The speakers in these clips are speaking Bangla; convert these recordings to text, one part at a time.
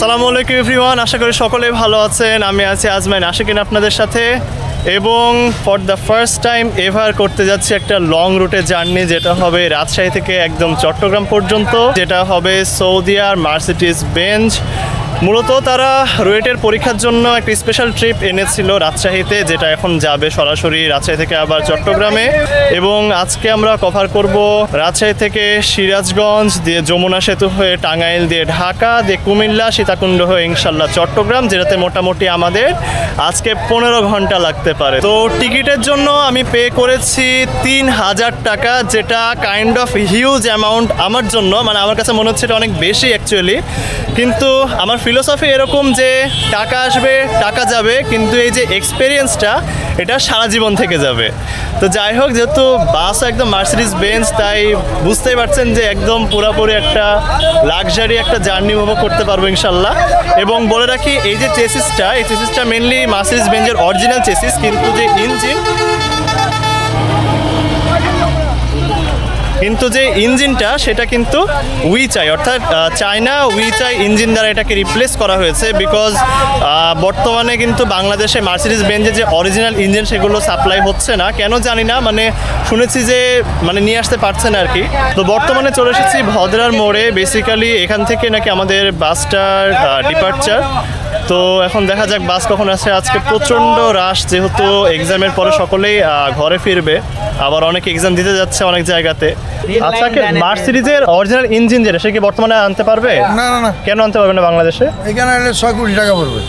আসসালামু আলাইকুম এভরিওয়ান, আশা করি সকলে ভালো আছেন। আমি আছি আজমাইন আশিকিন আপনাদের সাথে, এবং for the first time ever করতে যাচ্ছি একটা লং রুটে জার্নি, যেটা হবে রাজশাহী থেকে একদম চট্টগ্রাম পর্যন্ত, যেটা হবে সৌদি আর মার্সিডিজ বেঞ্জ। মূলত তারা রুয়েটের পরীক্ষার জন্য একটা স্পেশাল ট্রিপ এনেছিল রাজশাহীতে, যেটা এখন যাবে সরাসরি রাজশাহী থেকে আবার চট্টগ্রামে। এবং আজকে আমরা কভার করব রাজশাহী থেকে সিরাজগঞ্জ দিয়ে যমুনা সেতু হয়ে টাঙ্গাইল দিয়ে ঢাকা দিয়ে কুমিল্লা সীতাকুণ্ড হয়ে ইনশাল্লাহ চট্টগ্রাম, যেটাতে মোটামুটি আমাদের আজকে 15 ঘন্টা লাগতে পারে। তো টিকিটের জন্য আমি পে করেছি 3000 টাকা, যেটা কাইন্ড অফ হিউজ অ্যামাউন্ট আমার জন্য। মানে আমার কাছে মনে হচ্ছে এটা অনেক বেশি অ্যাকচুয়ালি, কিন্তু আমার ফিলোসফি এরকম যে টাকা আসবে টাকা যাবে, কিন্তু এই যে এক্সপিরিয়েন্সটা এটা সারা জীবন থেকে যাবে। তো যাই হোক, যেহেতু বাস একদম মার্সিডিজ বেঞ্জ, তাই বুঝতেই পারছেন যে একদম পুরোপুরি একটা লাক্সারি একটা জার্নি উপভোগ করতে পারবো ইনশাল্লাহ। এবং বলে রাখি, এই যে চেসিসটা, এই চেসিসটা মেনলি মার্সিডিজ বেঞ্জের অরিজিনাল চেসিস, কিন্তু যে ইঞ্জিনটা সেটা কিন্তু উইচাই, অর্থাৎ চায়না উইচাই ইঞ্জিন দ্বারা এটাকে রিপ্লেস করা হয়েছে। বিকজ বর্তমানে কিন্তু বাংলাদেশে মার্সিডিজ বেঞ্জের যে অরিজিনাল ইঞ্জিন সেগুলো সাপ্লাই হচ্ছে না, কেন জানি না। মানে শুনেছি যে নিয়ে আসতে পারছে না আর কি। তো বর্তমানে চলে এসেছি ভদ্রার মোড়ে। বেসিক্যালি এখান থেকে নাকি আমাদের বাসটার ডিপার্চার। তো এখন দেখা যাক বাস কখন আসে। আজকে প্রচণ্ড রাশ, যেহেতু এক্সামের পরে সকলেই ঘরে ফিরবে, আবার অনেক এক্সাম দিতে যাচ্ছে অনেক জায়গাতে। আচ্ছা, মার্সিডিজের অরিজিনাল ইঞ্জিন যেটা, সে কি বর্তমানে আনতে পারবে? না না না। কেন আনতে পারবে না বাংলাদেশে? এখানে 6 কোটি টাকা পড়বে।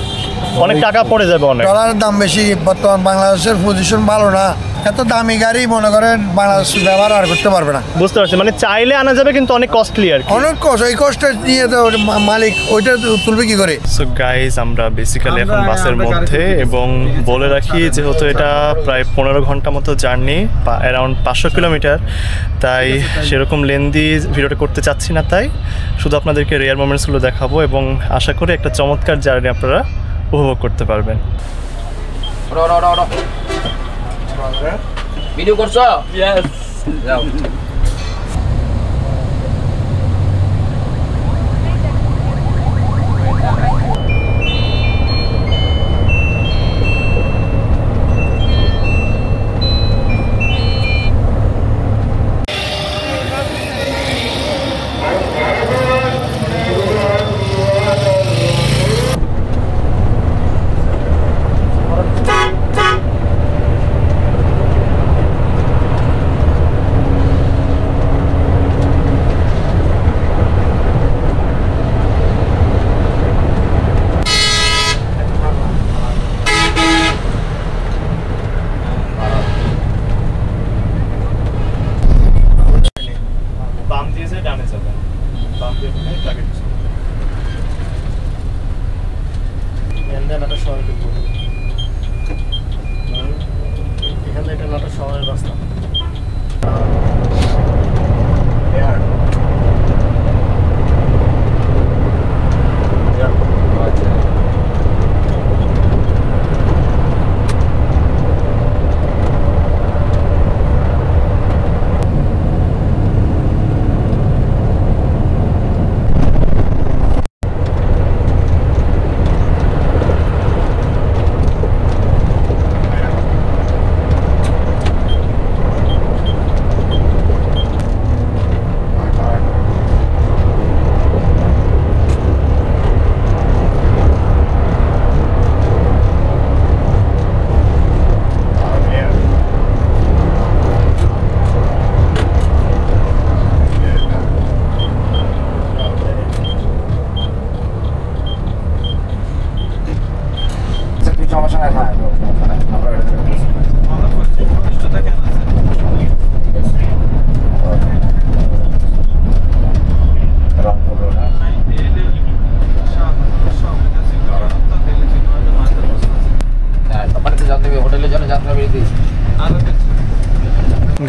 অনেক টাকা পড়ে যাবে, অনেক ডলারের দাম বেশি। বর্তমান বাংলাদেশের পজিশন ভালো না, এত দামি গাড়ি মনে করেন বাংলাদেশ ব্যবহার আর করতে পারবে না। বুঝতে পারছি, মানে চাইলে আনা যাবে কিন্তু অনেক কস্টলি আর কি। অনেক কষ্ট, এই কষ্ট নিয়ে তো মালিক ওইটা তুলবে কি করে? সো গাইজ, আমরা বেসিক্যালি এখন বাসের মধ্যে, এবং বলে রাখি যেহেতু এটা প্রায় 15 ঘন্টা মতো জার্নি, অ্যারাউন্ড 500 কিলোমিটার, তাই সেরকম লেন্দি ভিডিওটা করতে চাচ্ছি না। তাই শুধু আপনাদেরকে রেয়ার মোমেন্টসগুলো দেখাবো, এবং আশা করি একটা চমৎকার জার্নি আপনারা উপভোগ করতে পারবেন। ভিডিও করছো? ইয়েস, যাও।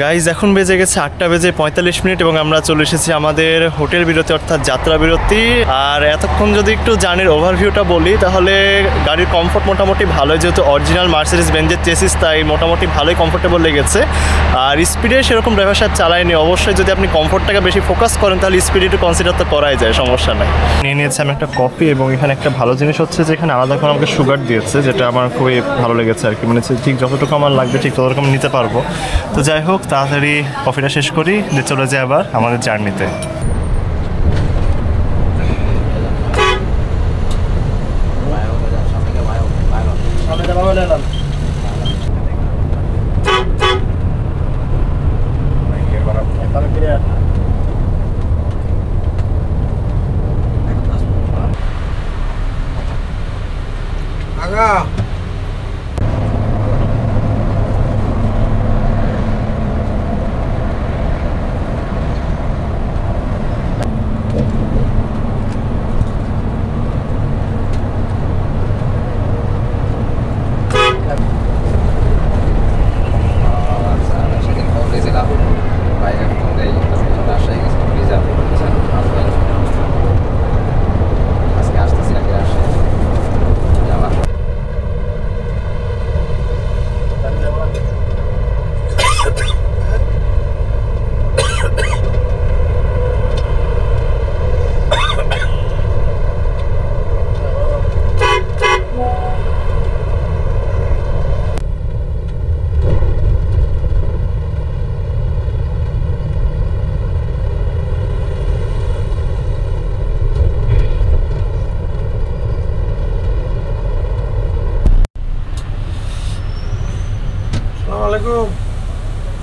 গাইজ এখন বেজে গেছে 8:45 এবং আমরা চলে এসেছি আমাদের হোটেল বিরতি অর্থাৎ যাত্রা বিরতি। আর এতক্ষণ যদি একটু জার্নির ওভারভিউটা বলি তাহলে গাড়ির কমফোর্ট মোটামুটি ভালোই, যেহেতু অরিজিনাল মার্সিডিজ বেঞ্জের চেসিস, তাই মোটামুটি ভালোই কমফোর্টেবল লেগেছে। আর স্পিডে সেরকম ড্রাইভার সাথে চালায়নি। অবশ্যই যদি আপনি কমফোর্টটাকে বেশি ফোকাস করেন তাহলে স্পিডে একটু কনসিডার তো করাই যায়, সমস্যা নাই। নিয়ে নিয়েছি আমি একটা কফি, এবং এখানে একটা ভালো জিনিস হচ্ছে যে এখানে আলাদা করে আমাকে সুগার দিয়েছে, যেটা আমার খুবই ভালো লেগেছে আর কি। মানে ঠিক যতটুকু আমার লাগবে ঠিক ততটুকু নিতে পারবো। তো যাই হোক, তাড়াতাড়ি কফিটা শেষ করি, দিয়ে চলে যাই আবার আমাদের জার্নিতে।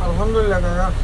আলহামদুলিল্লাহ কাকা।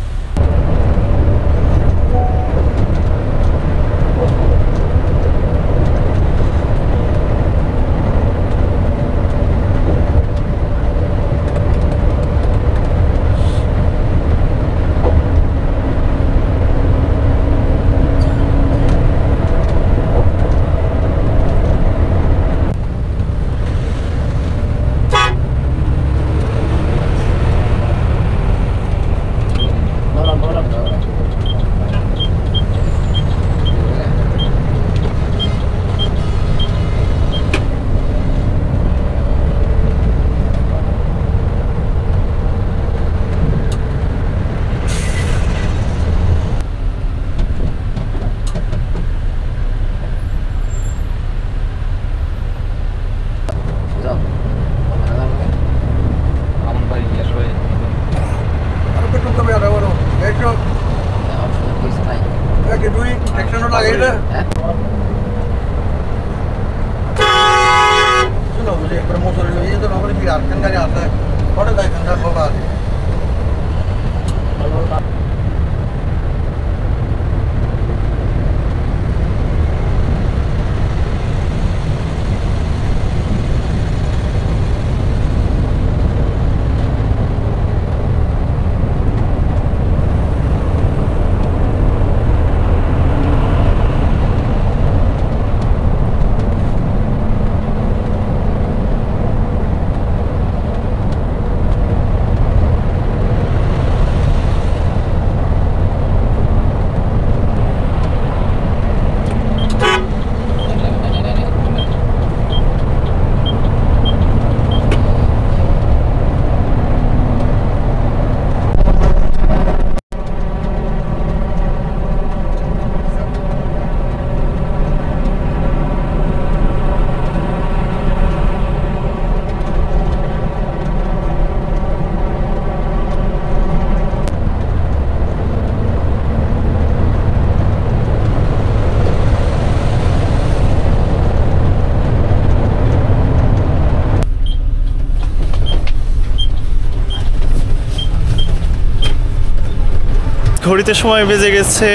ঘড়িতে সময় বেজে গেছে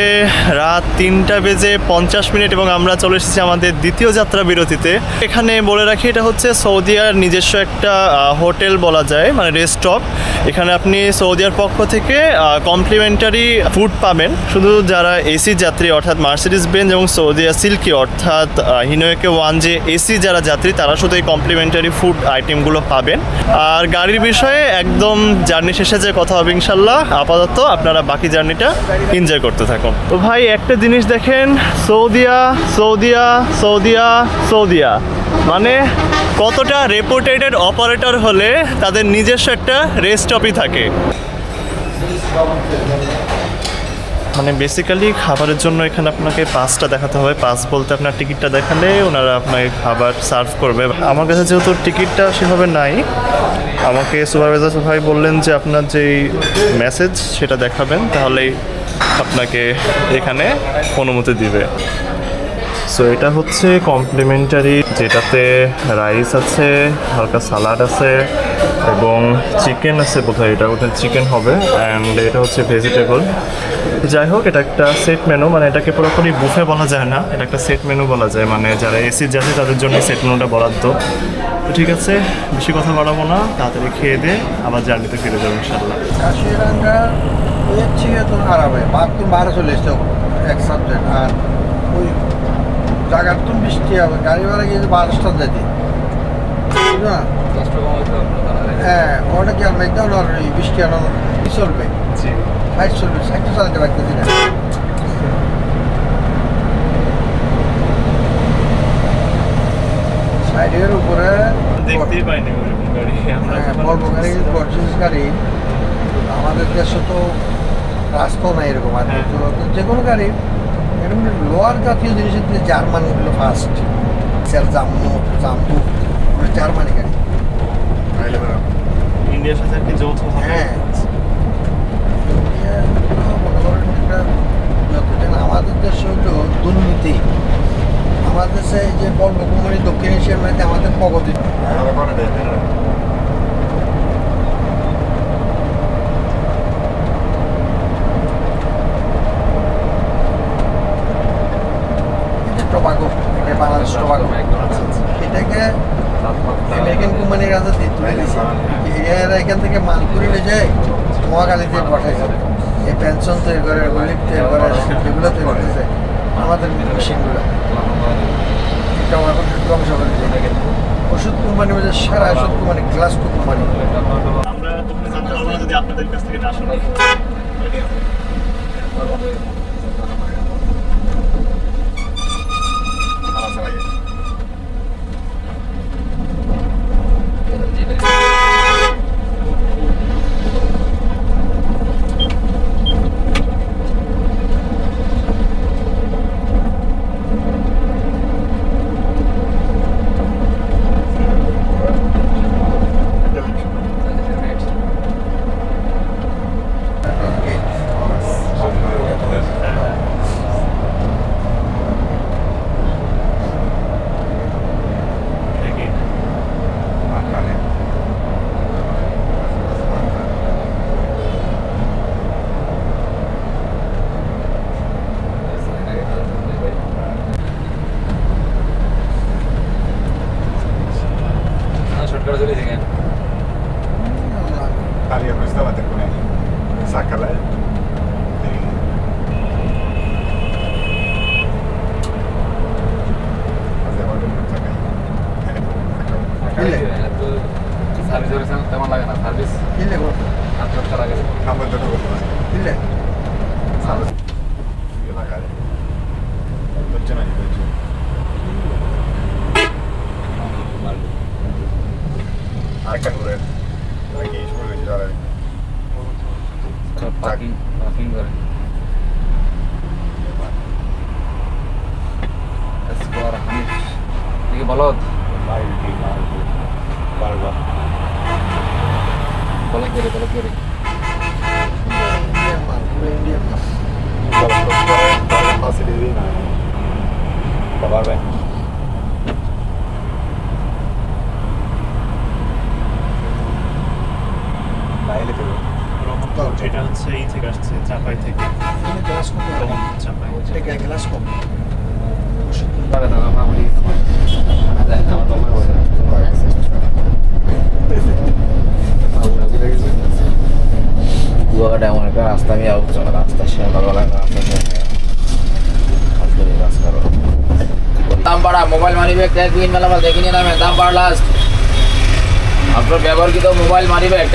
রাত 3:50 এবং আমরা চলে এসেছি আমাদের দ্বিতীয় যাত্রা বিরতিতে। এখানে বলে রাখি, এটা হচ্ছে সৌদিয়ার নিজস্ব একটা হোটেল বলা যায়, মানে রেস্টপ। এখানে আপনি সৌদিয়ার পক্ষ থেকে কমপ্লিমেন্টারি ফুড পাবেন। শুধু যারা এসি যাত্রী অর্থাৎ মার্সিডিজ বেঞ্জ এবং সৌদিয়া সিল্কি অর্থাৎ হিনোয়েকে 1 যে এসি যারা যাত্রী তারা শুধু এই কমপ্লিমেন্টারি ফুড আইটেমগুলো পাবেন। আর গাড়ির বিষয়ে একদম জার্নি শেষে যে কথা হবে ইনশাল্লাহ। আপাতত আপনারা বাকি জার্নিটা এনজয় করতে থাকুন। তো ভাই একটা জিনিস দেখেন, সৌদিয়া সৌদিয়া সৌদিয়া সৌদিয়া মানে কতটা রেপুটেটেড অপারেটর হলে তাদের নিজস্ব একটা রেস্টপই থাকে। মানে বেসিক্যালি খাবারের জন্য এখানে আপনাকে পাসটা দেখাতে হবে। পাস বলতে আপনার টিকিটটা দেখালে ওনারা আপনাকে খাবার সার্ভ করবে। আমার কাছে যেহেতু টিকিটটা সেভাবে নাই, আমাকে সুপারভাইজার ভাই বললেন যে আপনার যেই মেসেজ সেটা দেখাবেন, তাহলেই আপনাকে এখানে অনুমতি দিবে। সো এটা হচ্ছে কমপ্লিমেন্টারি, যেটাতে রাইস আছে, হালকা সালাড আছে এবং চিকেন আছে বোধহয়, এটা ওখানে চিকেন হবে। অ্যান্ড এটা হচ্ছে ভেজিটেবল। যাই হোক, এটা একটা সেট মেনু, মানে এটাকে পুরোপুরি বুফে বলা যায় না, এটা একটা সেট মেনু বলা যায়। মানে যারা এসি যাচ্ছে তাদের জন্য সেট মেনুটা বরাদ্দ। তো ঠিক আছে, বেশি কথা বাড়াবো না, তাড়াতাড়ি খেয়ে দিয়ে আবার জার্নিতে ফিরে যাবো ইনশাল্লাহ। কাশিরাঙ্গা হচ্ছে তো খারাপ হয়, বাদ তুমি বাইরে চলে এসছো এক সাবজেক্ট। আর ওই জায়গার তুমি বৃষ্টি হবে, গাড়ি ভাড়া গিয়ে 12টা যেতে না। হ্যাঁ, ওটা কি আর মেঘদাও আর বৃষ্টি আনো চলবে, সাইড চলবে, সাইডটা চালাতে পারতেছি না। সাইডের উপরে দেখতেই পাইনি গাড়ি, বলবো গাড়ি গর্জিয়াস গাড়ি। আমাদের দেশে তো রাস্তাও নাই এরকম। আর যে কোনো গাড়ি এরকম লোয়ার জাতীয় জিনিসের দিয়ে জার্মানিগুলো ফার্স্ট। জাম্বু জার্মানি গাড়ি, ইন্ডিয়ার সাথে আর কি যৌথ। হ্যাঁ মনে করেন একটা যতদিন আমাদের দেশে হলো দুর্নীতি। আমাদের দেশে যে বলব কোম্পানি দক্ষিণ এশিয়ার মধ্যে আমাদের প্রগতি টোবাকো, এটা বাংলাদেশ টোবাকো, এটাকে আমেরিকান কোম্পানির কাছে তুলে দিয়েছে। এরা এখান থেকে মাল করে নিয়ে যায় মহাকালীতে পাঠাইছে। এই পেনশন তৈরি করে, রিলিফ তৈরি করে, এগুলো তৈরি করেছে আমাদের মেশিনগুলো। এটা এখন ধ্বংস করে দিয়েছে। ওষুধ কোম্পানির মধ্যে সারা ওষুধ কোম্পানি, গ্লাসকো কোম্পানি। আমরা যদি আপনাদের কাছ থেকে না শুনি Mario non stava con lei. Sacca lei. Service তেমন লাগে না, সার্ভিস কিনলে করতে 8 লাগে। আমার তো কিনলে সার্ভিস লাগালে হচ্ছে না হচ্ছে আরেকটা করে নাকি শুরু হয়েছে যারা পার্কিং করে স্কোয়ার হানিফ দেখি বলদ বারবার বলদ করে ইন্ডিয়ান মাল পাশে দিয়ে দিই না বাবার ভাই এটা হচ্ছে এই থেকে আসছে আছে চাপাই থেকে এখানে গ্লাস কম চাপাই এটা গ্লাস কম পারে না আমার বলি আমার যায় না আমার বাবা বলে কুয়াকাটা এমন একটা রাস্তা আমি আউট রাস্তা সে ভালো দাম বাড়া মোবাইল মানি ব্যাগ ট্যাগ বিন মেলা দেখিনি নামে দাম বাড় লাস্ট আপনার ব্যবহৃত মোবাইল মানি ব্যাগ